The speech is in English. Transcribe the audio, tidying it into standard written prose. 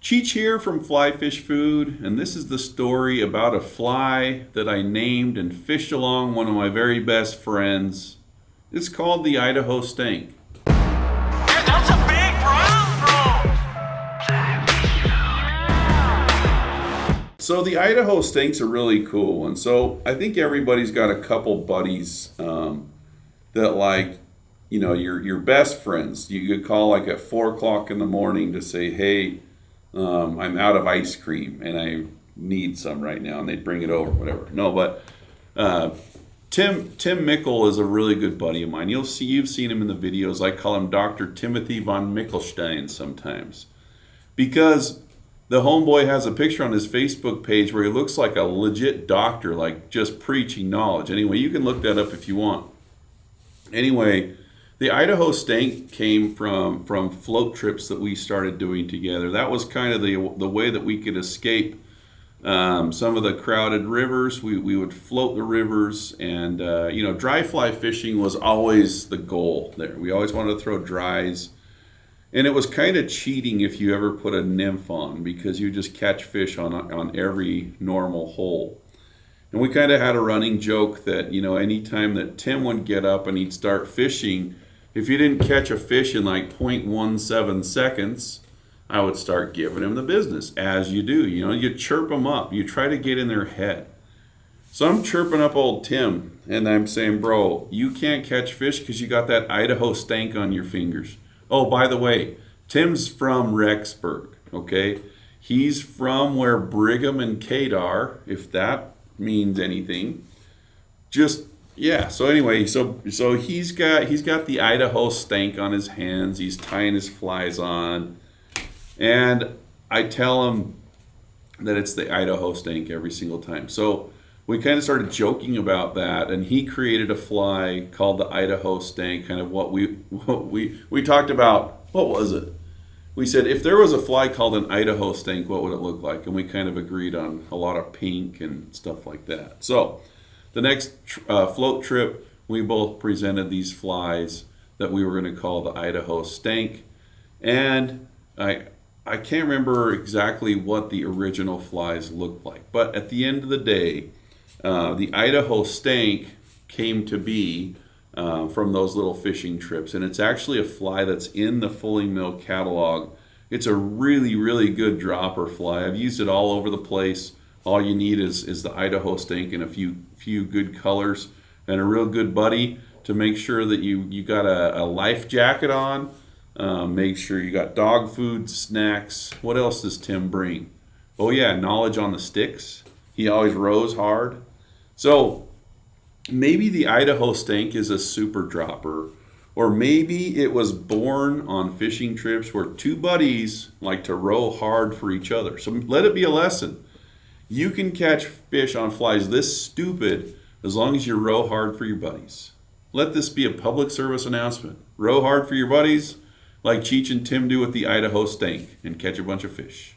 Cheech here from Fly Fish Food, and this is the story about a fly that I named and fished along one of my very best friends. It's called the Idaho Stank. Dude, that's a big brown. So the Idaho Stanks are really cool, and so I think everybody's got a couple buddies that your best friends. You could call like at 4 o'clock in the morning to say, hey, I'm out of ice cream and I need some right now, and they'd bring it over, whatever. No, but Tim Meikle is a really good buddy of mine. You've seen him in the videos. I call him Dr. Timothy von Mickelstein sometimes, because the homeboy has a picture on his Facebook page where he looks like a legit doctor, like just preaching knowledge. Anyway, you can look that up if you want. Anyway, the Idaho Stank came from float trips that we started doing together. That was kind of the way that we could escape some of the crowded rivers. We would float the rivers, and dry fly fishing was always the goal there. We always wanted to throw dries, and it was kind of cheating if you ever put a nymph on, because you just catch fish on every normal hole. And we kind of had a running joke that, anytime that Tim would get up and he'd start fishing, if you didn't catch a fish in like 0.17 seconds, I would start giving him the business, as you do. You chirp them up. You try to get in their head. So I'm chirping up old Tim, and I'm saying, bro, you can't catch fish because you got that Idaho Stank on your fingers. Oh, by the way, Tim's from Rexburg, okay? He's from where Brigham and Kate are, if that means anything. So anyway, so he's got the Idaho Stank on his hands. He's tying his flies on, and I tell him that it's the Idaho Stank every single time. So we kind of started joking about that, and he created a fly called the Idaho Stank. Kind of what we talked about. What was it? We said, if there was a fly called an Idaho Stank, what would it look like? And we kind of agreed on a lot of pink and stuff like that. So the next float trip, we both presented these flies that we were going to call the Idaho Stank. And I can't remember exactly what the original flies looked like. But at the end of the day, the Idaho Stank came to be from those little fishing trips. And it's actually a fly that's in the Fulling Mill catalog. It's a really, really good dropper fly. I've used it all over the place. All you need is the Idaho Stank and a few good colors and a real good buddy to make sure that you got a life jacket on. Make sure you got dog food, snacks. What else does Tim bring? Oh yeah, knowledge on the sticks. He always rows hard. So maybe the Idaho Stank is a super dropper, or maybe it was born on fishing trips where two buddies like to row hard for each other. So let it be a lesson. You can catch fish on flies this stupid as long as you row hard for your buddies. Let this be a public service announcement. Row hard for your buddies like Cheech and Tim do with the Idaho Stank, and catch a bunch of fish.